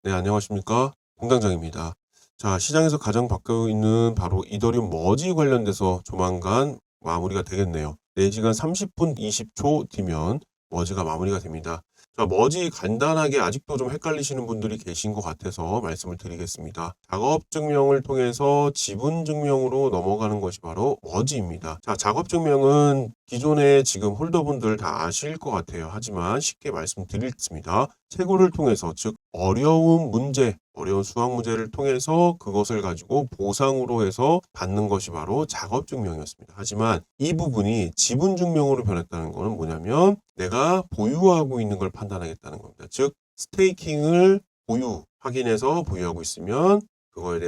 네, 안녕하십니까? 공당장입니다. 자, 시장에서 가장 받고 있는 바로 이더리움 머지 관련돼서 조만간 마무리가 되겠네요. 4시간 30분 20초 뒤면 머지가 마무리가 됩니다. 자, 머지 간단하게 아직도 좀 헷갈리시는 분들이 계신 것 같아서 말씀을 드리겠습니다. 작업 증명을 통해서 지분 증명으로 넘어가는 것이 바로 머지입니다. 자, 작업 증명은 기존에 지금 홀더분들 다 아실 것 같아요. 하지만 쉽게 말씀드리겠습니다. 채굴을 통해서, 즉 어려운 문제, 어려운 수학 문제를 통해서 그것을 가지고 보상으로 해서 받는 것이 바로 작업 증명이었습니다. 하지만 이 부분이 지분 증명으로 변했다는 것은 뭐냐면 내가 보유하고 있는 걸 판단하겠다는 겁니다. 즉 스테이킹을 확인해서 보유하고 있으면 그거에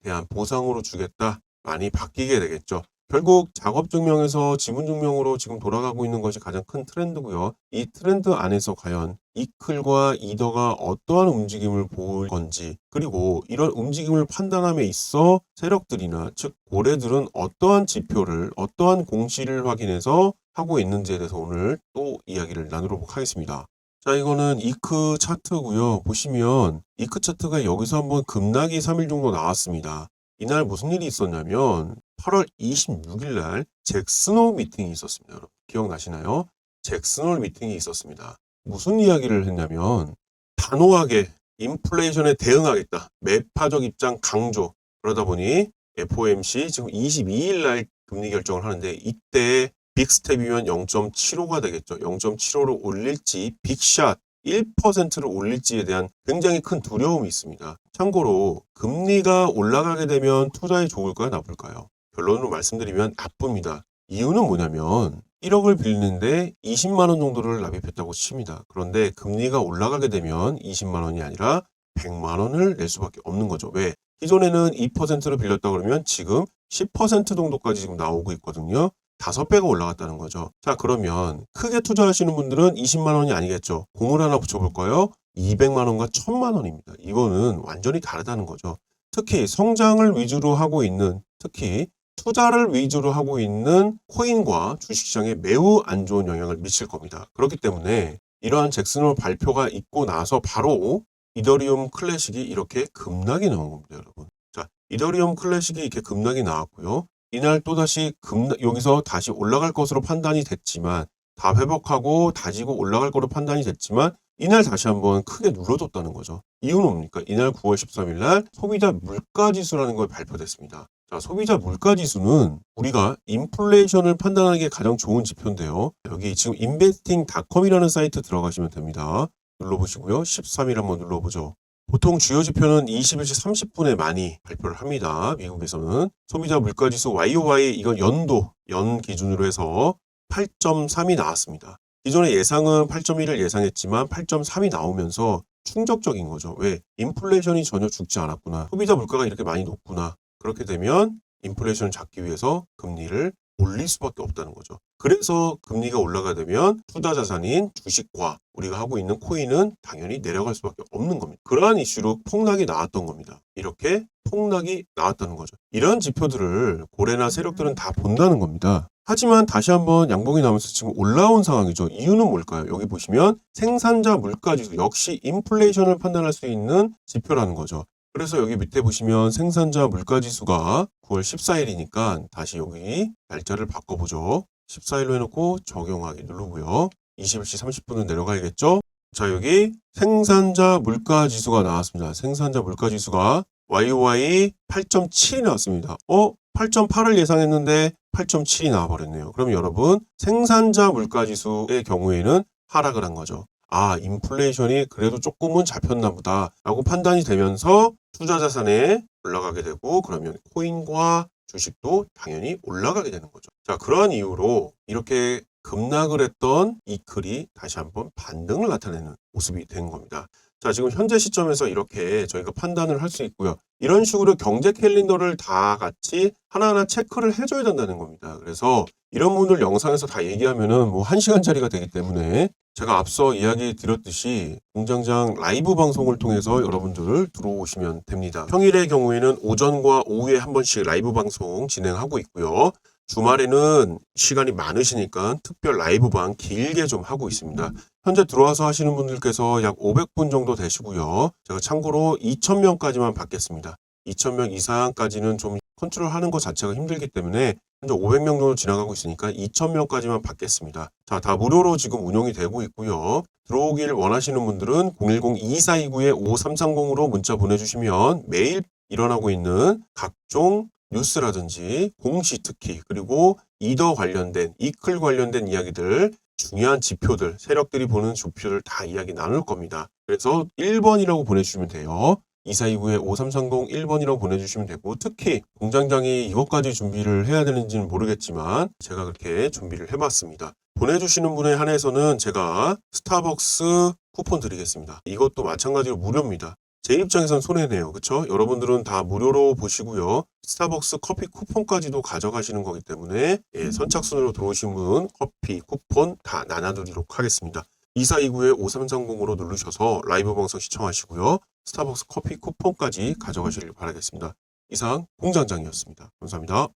대한 보상으로 주겠다. 많이 바뀌게 되겠죠. 결국 작업 증명에서 지분 증명으로 지금 돌아가고 있는 것이 가장 큰 트렌드고요. 이 트렌드 안에서 과연 이클과 이더가 어떠한 움직임을 보일 건지, 그리고 이런 움직임을 판단함에 있어 세력들이나 즉 고래들은 어떠한 지표를, 어떠한 공시를 확인해서 하고 있는지에 대해서 오늘 또 이야기를 나누도록 하겠습니다. 자, 이거는 이크 차트고요. 보시면 이크 차트가 여기서 한번 급락이 3일 정도 나왔습니다. 이날 무슨 일이 있었냐면 8월 26일 날 잭슨홀 미팅이 있었습니다. 여러분 기억나시나요? 잭슨홀 미팅이 있었습니다. 무슨 이야기를 했냐면 단호하게 인플레이션에 대응하겠다. 매파적 입장 강조. 그러다 보니 FOMC 지금 22일 날 금리 결정을 하는데 이때 빅스텝이면 0.75가 되겠죠. 0.75를 올릴지 빅샷 1%를 올릴지에 대한 굉장히 큰 두려움이 있습니다. 참고로 금리가 올라가게 되면 투자에 좋을까요? 나쁠까요? 결론으로 말씀드리면 나쁩니다. 이유는 뭐냐면 1억을 빌리는데 20만 원 정도를 납입했다고 칩니다. 그런데 금리가 올라가게 되면 20만 원이 아니라 100만 원을 낼 수밖에 없는 거죠. 왜? 기존에는 2%를 빌렸다 그러면 지금 10% 정도까지 지금 나오고 있거든요. 5배가 올라갔다는 거죠. 자, 그러면 크게 투자하시는 분들은 20만 원이 아니겠죠. 공을 하나 붙여볼까요? 200만 원과 1000만 원입니다. 이거는 완전히 다르다는 거죠. 특히 성장을 위주로 하고 있는, 특히 투자를 위주로 하고 있는 코인과 주식시장에 매우 안 좋은 영향을 미칠 겁니다. 그렇기 때문에 이러한 잭슨홀 발표가 있고 나서 바로 이더리움 클래식이 이렇게 급락이 나온 겁니다, 여러분. 자, 이더리움 클래식이 이렇게 급락이 나왔고요. 이날 또다시 여기서 다시 올라갈 것으로 판단이 됐지만 다 회복하고 다지고 올라갈 거로 판단이 됐지만 이날 다시 한번 크게 눌러줬다는 거죠. 이유는 뭡니까? 이날 9월 13일 날 소비자 물가지수라는 걸 발표됐습니다. 자, 소비자 물가지수는 우리가 인플레이션을 판단하는 게 가장 좋은 지표인데요. 여기 지금 investing.com이라는 사이트 들어가시면 됩니다. 눌러보시고요. 13일 한번 눌러보죠. 보통 주요 지표는 21시 30분에 많이 발표를 합니다. 미국에서는. 소비자 물가지수 YOY 이건 연 기준으로 해서 8.3이 나왔습니다. 기존의 예상은 8.1을 예상했지만 8.3이 나오면서 충격적인 거죠. 왜? 인플레이션이 전혀 죽지 않았구나. 소비자 물가가 이렇게 많이 높구나. 그렇게 되면 인플레이션을 잡기 위해서 금리를 올릴 수밖에 없다는 거죠. 그래서 금리가 올라가게 되면 투자 자산인 주식과 우리가 하고 있는 코인은 당연히 내려갈 수밖에 없는 겁니다. 그러한 이슈로 폭락이 나왔던 겁니다. 이렇게 폭락이 나왔다는 거죠. 이러한 지표들을 고래나 세력들은 다 본다는 겁니다. 하지만 다시 한번 양봉이 나면서 지금 올라온 상황이죠. 이유는 뭘까요? 여기 보시면 생산자 물가지수 역시 인플레이션을 판단할 수 있는 지표라는 거죠. 그래서 여기 밑에 보시면 생산자 물가지수가 9월 14일이니까 다시 여기 날짜를 바꿔보죠. 14일로 해놓고 적용하기 누르고요. 21시 30분은 내려가야겠죠? 자, 여기 생산자 물가지수가 나왔습니다. 생산자 물가지수가 YOY 8.7이 나왔습니다. 8.8을 예상했는데 8.7이 나와버렸네요. 그럼 여러분 생산자 물가지수의 경우에는 하락을 한 거죠. 아, 인플레이션이 그래도 조금은 잡혔나 보다 라고 판단이 되면서 투자 자산에 올라가게 되고 그러면 코인과 주식도 당연히 올라가게 되는 거죠. 자, 그러한 이유로 이렇게 급락을 했던 이클이 다시 한번 반등을 나타내는 모습이 된 겁니다. 자, 지금 현재 시점에서 이렇게 저희가 판단을 할 수 있고요. 이런 식으로 경제 캘린더를 다 같이 하나하나 체크를 해줘야 된다는 겁니다. 그래서 이런 부분들 영상에서 다 얘기하면은 뭐 1시간짜리가 되기 때문에 제가 앞서 이야기 드렸듯이 공장장 라이브 방송을 통해서 여러분들 들어오시면 됩니다. 평일의 경우에는 오전과 오후에 한 번씩 라이브 방송 진행하고 있고요. 주말에는 시간이 많으시니까 특별 라이브방 길게 좀 하고 있습니다. 현재 들어와서 하시는 분들께서 약 500분 정도 되시고요. 제가 참고로 2,000명까지만 받겠습니다. 2,000명 이상까지는 좀 컨트롤하는 것 자체가 힘들기 때문에 현재 500명 정도 지나가고 있으니까 2,000명까지만 받겠습니다. 자, 다 무료로 지금 운영이 되고 있고요. 들어오길 원하시는 분들은 010-2429-5330으로 문자 보내주시면 매일 일어나고 있는 각종 뉴스라든지 공시 특히 그리고 이더 관련된 이클 관련된 이야기들 중요한 지표들 세력들이 보는 지표들 다 이야기 나눌 겁니다. 그래서 1번이라고 보내주시면 돼요. 2429-5330 1번이라고 보내주시면 되고 특히 공장장이 이것까지 준비를 해야 되는지는 모르겠지만 제가 그렇게 준비를 해봤습니다. 보내주시는 분에 한해서는 제가 스타벅스 쿠폰 드리겠습니다. 이것도 마찬가지로 무료입니다. 제 입장에선 손해네요. 그쵸? 여러분들은 다 무료로 보시고요. 스타벅스 커피 쿠폰까지도 가져가시는 거기 때문에 선착순으로 들어오신 분 커피 쿠폰 다 나눠드리도록 하겠습니다. 2429-5330으로 누르셔서 라이브 방송 시청하시고요. 스타벅스 커피 쿠폰까지 가져가시길 바라겠습니다. 이상 공장장이었습니다. 감사합니다.